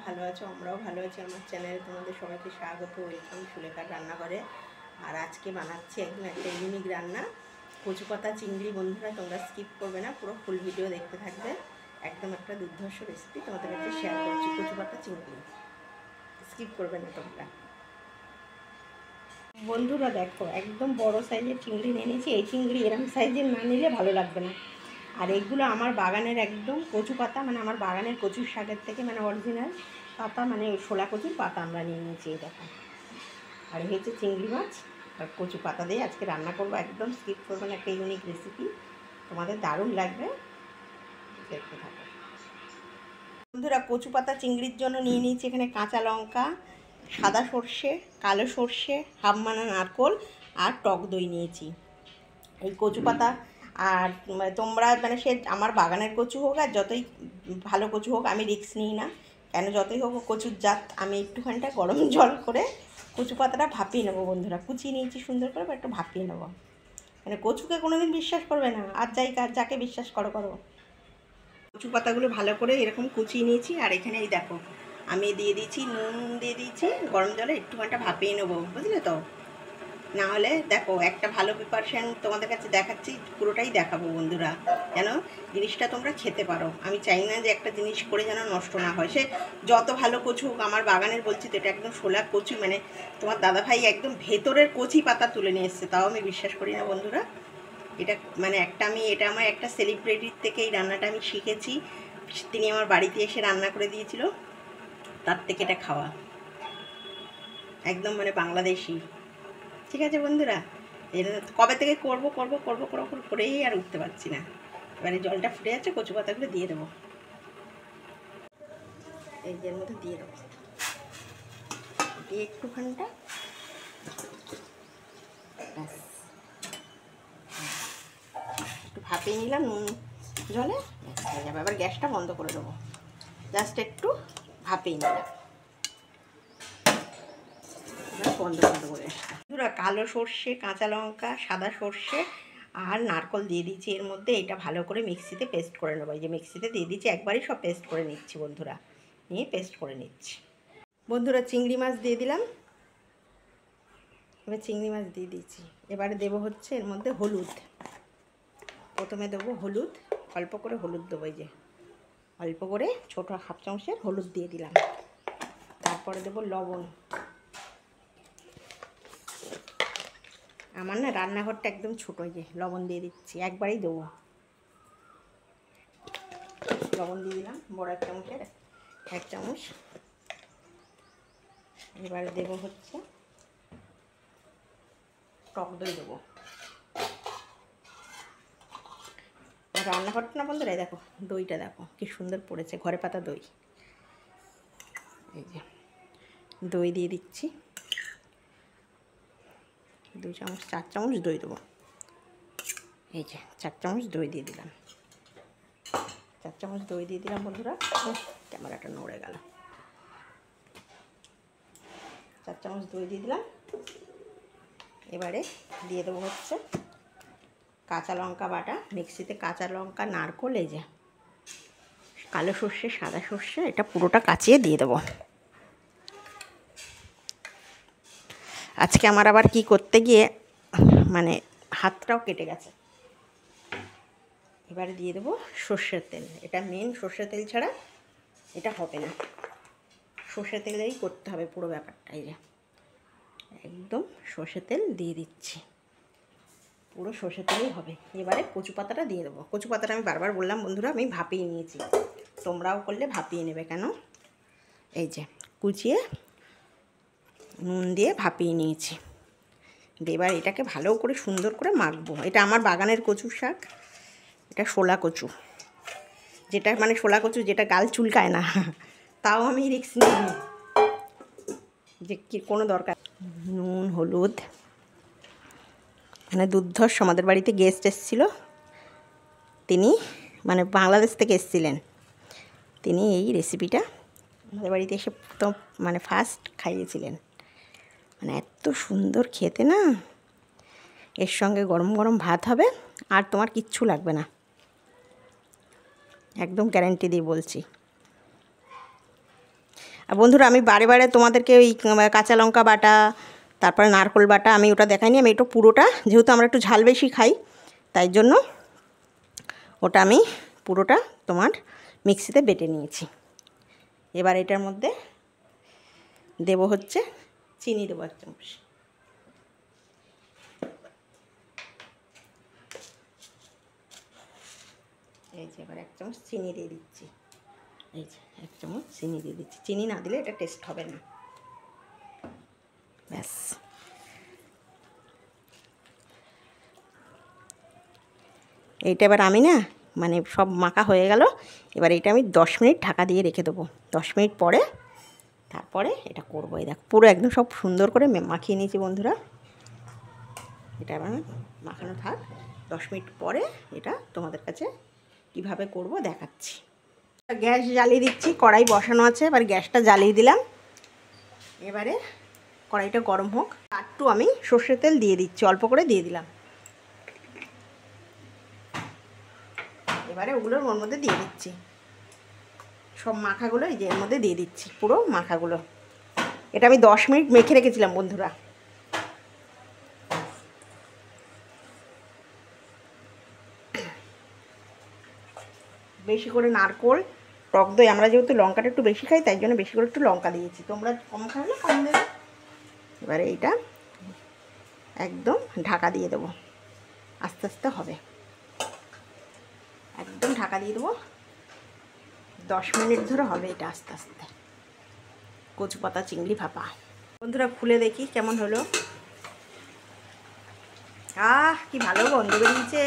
ভালো আছো, আমরাও ভালো আছি। আমার চ্যানেলে তোমাদের সবাইকে স্বাগত, ওয়েলকাম সুলেখার রান্নাঘরে। আর আজকে বানাচ্ছি একদম একটা ইউনিক রান্না, কচু পাতা চিংড়ি। বন্ধুরা তোমরা স্কিপ করবে না, পুরো ফুল ভিডিও দেখতে থাকবে। একদম একটা দুর্ধর্ষ রেসিপি তোমাদের কাছে শেয়ার করছি, কচু পাতা চিংড়ি। স্কিপ করবে না তোমরা। বন্ধুরা দেখো, একদম বড় সাইজের চিংড়ি নিয়ে নিয়েছি। এই চিংড়ি এরকম সাইজের না নিলে ভালো লাগবে না। আর এগুলো আমার বাগানের একদম কচু পাতা, মানে আমার বাগানের কচুর শাকের থেকে মানে অরিজিনাল পাতা, মানে শোলা কচুর পাতা আমরা নিয়ে নিয়েছি। এই দেখো, আর এই হচ্ছে চিংড়ি মাছ আর কচু পাতা দিয়ে আজকে রান্না করবো। একদম স্কিপ করবো না, একটা ইউনিক রেসিপি, তোমাদের দারুণ লাগবে, দেখতে থাকো। বন্ধুরা, কচু পাতা চিংড়ির জন্য নিয়ে নিয়েছি এখানে কাঁচা লঙ্কা, সাদা সর্ষে, কালো সর্ষে, হাফমানা নারকোল আর টক দই নিয়েছি। এই কচু পাতা, আর তোমরা মানে সে আমার বাগানের কচু হোক আর যতই ভালো কচু হোক, আমি রিস্ক নিই না। কেন, যতই হোক কচুর জাত। আমি একটুখানিটা গরম জল করে কচু পাতাটা ভাপিয়ে নেবো। বন্ধুরা, কুচিয়ে নিয়েছি সুন্দর করে, একটু ভাপিয়ে নেবো। মানে কচুকে কোনোদিন বিশ্বাস করবে না, আর যাকে বিশ্বাস করো করো। কচু পাতাগুলো ভালো করে এরকম কুচিয়ে নিয়েছি। আর এখানে এই দেখো, আমি দিয়ে দিয়েছি নুন, দিয়ে দিয়েছি গরম জলে, একটুখানিটা ভাপিয়ে নেবো, বুঝলে তো। না হলে দেখো, একটা ভালো প্রিপারেশান তোমাদের কাছে দেখাচ্ছি, পুরোটাই দেখাবো বন্ধুরা, যেন জিনিসটা তোমরা খেতে পারো। আমি চাই না যে একটা জিনিস করে যেন নষ্ট না হয়, সে যত ভালো কচু হোক। আমার বাগানের বলছি তো, এটা একদম শোলা কচু, মানে তোমার দাদাভাই একদম ভেতরের কচি পাতা তুলে নিয়ে এসছে, তাও আমি বিশ্বাস করি না বন্ধুরা। এটা মানে এটা আমার একটা সেলিব্রিটির থেকে এই রান্নাটা আমি শিখেছি। তিনি আমার বাড়িতে এসে রান্না করে দিয়েছিল, তার থেকে এটা খাওয়া, একদম মানে বাংলাদেশি। ঠিক আছে বন্ধুরা, এটা কবে থেকে করবো করবো করবো করবো করেই আর উঠতে পারছি না। এবারে জলটা ফুটে যাচ্ছে, কচু পাতাগুলো দিয়ে দেবো, এই যে মধ্যে দিয়ে দেবো, দিয়ে একটুখানিটা ব্যাস একটু ভাপিয়ে নিলাম নুন জলে, হয়ে যাবে। আবার গ্যাসটা বন্ধ করে দেবো, জাস্ট একটু ভাপিয়ে নিলাম, বন্ধ করে দেবো গ্যাসটা। কালো সর্ষে, কাঁচা লঙ্কা, সাদা সর্ষে আর নারকল দিয়ে দিচ্ছি এর মধ্যে। এটা ভালো করে মিক্সিতে পেস্ট করে নেবো। এই যে মিক্সিতে দিয়ে দিচ্ছি, একবারই সব পেস্ট করে নিচ্ছি বন্ধুরা, নিয়ে পেস্ট করে নিচ্ছি। বন্ধুরা, চিংড়ি মাছ দিয়ে দিলাম, এবার চিংড়ি মাছ দিয়ে দিচ্ছি। এবারে দেবো হচ্ছে এর মধ্যে হলুদ। প্রথমে দেবো হলুদ, অল্প করে হলুদ দেবো, এই যে অল্প করে ছোটো হাফ চামচের হলুদ দিয়ে দিলাম। তারপরে দেবো লবণ। আমার না রান্নাঘরটা একদম ছোটো, যে লবণ দিয়ে দিচ্ছি, একবারেই দেবো। লবণ দিয়ে দিলাম বড় এক চামচের 1 চামচ। এবারে দেবো হচ্ছে টক দই দেবো। রান্নাঘরটা না বন্ধুরা, দেখো দইটা দেখো কি সুন্দর পড়েছে, ঘরে পাতা দই। এই যে দই দিয়ে দিচ্ছি 2 চামচ, 4 চামচ দই দেবো। এই যে 4 চামচ দই দিয়ে দিলাম, 4 চামচ দই দিয়ে দিলাম বন্ধুরা। ক্যামেরাটা নড়ে গেল। 4 চামচ দই দিয়ে দিলাম। এবারে দিয়ে দেবো হচ্ছে কাঁচা লঙ্কা বাটা, মিক্সিতে কাঁচা লঙ্কা, নারকোল, এই যে কালো সর্ষে, সাদা সর্ষে, এটা পুরোটা কাচিয়ে দিয়ে দেবো। আজকে আমার আবার কি করতে গিয়ে মানে হাতটাও কেটে গেছে। এবারে দিয়ে দেবো সর্ষের তেল। এটা মেন, সর্ষের তেল ছাড়া এটা হবে না, সর্ষের তেলেই করতে হবে পুরো ব্যাপারটা। এই যে একদম সর্ষের তেল দিয়ে দিচ্ছি, পুরো সর্ষের তেলেই হবে। এবারে কচু পাতাটা দিয়ে দেবো। কচু পাতাটা আমি বারবার বললাম বন্ধুরা, আমি ভাপিয়ে নিয়েছি, তোমরাও করলে ভাপিয়ে নেবে। কেন, এই যে কুচিয়ে নুন দিয়ে ভাপিয়ে নিয়েছি। এবার এটাকে ভালো করে সুন্দর করে মাখবো। এটা আমার বাগানের কচুর শাক, এটা শোলা কচু, যেটা মানে শোলা কচু যেটা গাল চুলকায় না, তাও আমি রিস্ক নিই যে কি কোনো দরকার। নুন, হলুদ, মানে দুর্ধর্ষ। আমাদের বাড়িতে গেস্ট এসেছিলো, তিনি মানে বাংলাদেশ থেকে এসেছিলেন, তিনি এই রেসিপিটা আমাদের বাড়িতে এসে তো মানে ফার্স্ট খাইয়েছিলেন। মানে এত সুন্দর খেতে না, এর সঙ্গে গরম গরম ভাত হবে, আর তোমার কিচ্ছু লাগবে না, একদম গ্যারান্টি দিয়ে বলছি। আর বন্ধুরা আমি বারে বারে তোমাদেরকে ওই কাঁচা লঙ্কা বাটা, তারপরে নারকোল বাটা আমি ওটা দেখাইনি। আমি একটু পুরোটা, যেহেতু আমরা একটু ঝাল বেশি খাই, তাই জন্য ওটা আমি পুরোটা তোমার মিক্সিতে বেটে নিয়েছি। এবার এটার মধ্যে দেব হচ্ছে চিনি, দেবো 1 চামচ। এই যে এবার 1 চামচ চিনি দিয়ে দিচ্ছি। এই যে 1 চামচ চিনি দিয়ে দিচ্ছি। চিনি না দিলে এটা টেস্ট হবে না। ব্যাস, এইটা এবার আমি না মানে সব মাখা হয়ে গেল। এবার এটা আমি 10 মিনিট ঢাকা দিয়ে রেখে দেবো। 10 মিনিট পরে তারপরে এটা করবো। এই দেখো পুরো একদম সব সুন্দর করে মাখিয়ে নিয়েছি বন্ধুরা। এটা এবার মাখানো থাক। 10 মিনিট পরে এটা তোমাদের কাছে কিভাবে করব দেখাচ্ছি। গ্যাস জ্বালিয়ে দিচ্ছি, কড়াই বসানো আছে। এবার গ্যাসটা জ্বালিয়ে দিলাম। এবারে কড়াইটা গরম হোক। একটু আমি সর্ষের তেল দিয়ে দিচ্ছি, অল্প করে দিয়ে দিলাম। এবারে ওগুলোর ওর মধ্যে দিয়ে দিচ্ছি, সব মাখাগুলো এই যে এর মধ্যে দিয়ে দিচ্ছি, পুরো মাখাগুলো। এটা আমি 10 মিনিট মেখে রেখেছিলাম বন্ধুরা। বেশি করে নারকোল, টক দই, আমরা যেহেতু লঙ্কাটা একটু বেশি খাই তাই জন্য বেশি করে একটু লঙ্কা দিয়েছি, তোমরা কম খাইলে কম দেবে। এবারে এইটা একদম ঢাকা দিয়ে দেবো, আস্তে আস্তে হবে। একদম ঢাকা দিয়ে দেবো, 10 মিনিট ধরে হবে এটা আস্তে আস্তে। কচু পাতা চিংড়ি ভাপা বন্ধুরা খুলে দেখি কেমন হলো। কি ভালো গন্ধ বেরিয়েছে।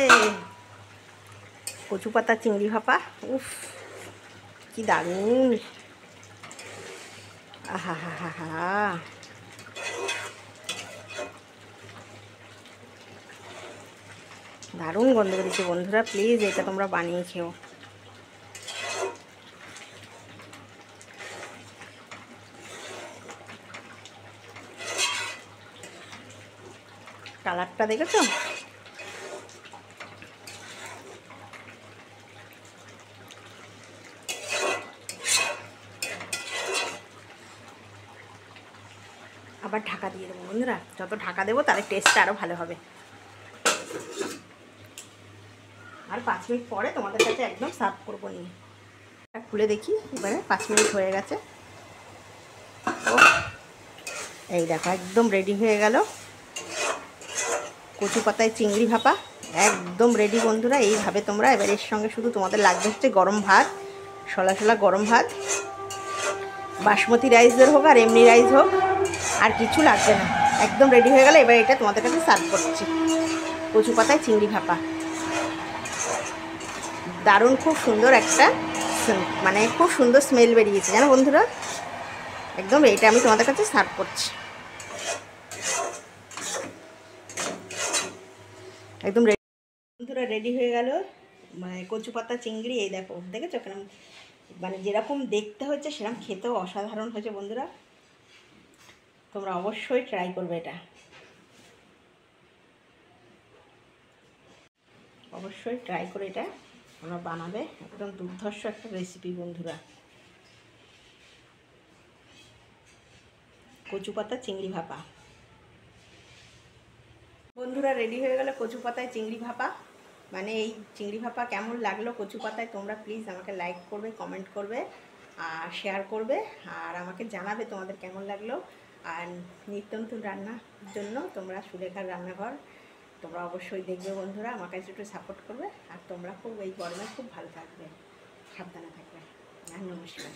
কচু পাতা চিংড়ি ভাপা, উফ কি দারুণ। আহা হা হা হা, দারুণ গন্ধ বেরিয়েছে বন্ধুরা। প্লিজ এটা তোমরা বানিয়ে খেও। কালারটা দেখেছো? আবার ঢাকা দিয়ে দেবো বন্ধুরা। যত ঢাকা দেবো তাহলে টেস্টটা আরও ভালো হবে। আর 5 মিনিট পরে তোমাদের কাছে একদম সার্ভ করবো নিয়ে। খুলে দেখি, এবারে 5 মিনিট হয়ে গেছে। ও এই দেখো একদম রেডি হয়ে গেল কচু পাতায় চিংড়ি ভাপা, একদম রেডি বন্ধুরা। এইভাবে তোমরা, এবার এর সঙ্গে শুধু তোমাদের লাগবে হচ্ছে গরম ভাত, সলা সলা গরম ভাত, বাসমতি রাইসের হোক আর এমনি রাইস হোক, আর কিছু লাগবে না। একদম রেডি হয়ে গেলে এবার এটা তোমাদের কাছে সার্ভ করছি। কচু পাতায় চিংড়ি ভাপা দারুণ, খুব সুন্দর একটা মানে খুব সুন্দর স্মেল বেরিয়েছে জানো বন্ধুরা। একদম এটা আমি তোমাদের কাছে সার্ভ করছি। একদম রেডি বন্ধুরা, রেডি হয়ে গেল মানে কচু পাতা চিংড়ি। এই দেখো, দেখেছো কেন মানে যেরকম দেখতে হচ্ছে সেরকম খেতেও অসাধারণ হয়েছে বন্ধুরা। তোমরা অবশ্যই ট্রাই করবে এটা, অবশ্যই ট্রাই করে এটা তোমরা বানাবে। একদম দুর্ধর্ষ একটা রেসিপি বন্ধুরা, কচু পাতা চিংড়ি ভাপা। বন্ধুরা রেডি হয়ে গেল কচু পাতায় চিংড়ি ভাপা। মানে এই চিংড়ি ভাপা কেমন লাগলো কচু পাতায়, তোমরা প্লিজ আমাকে লাইক করবে, কমেন্ট করবে আর শেয়ার করবে, আর আমাকে জানাবে তোমাদের কেমন লাগলো। আর নিত্য নতুন রান্নার জন্য তোমরা সুলেখার রান্নাঘর তোমরা অবশ্যই দেখবে বন্ধুরা, আমার কাছে একটু সাপোর্ট করবে। আর তোমরা খুব এই গরমে খুব ভালো থাকবে, সাবধানে থাকবে। আর নমস্কার।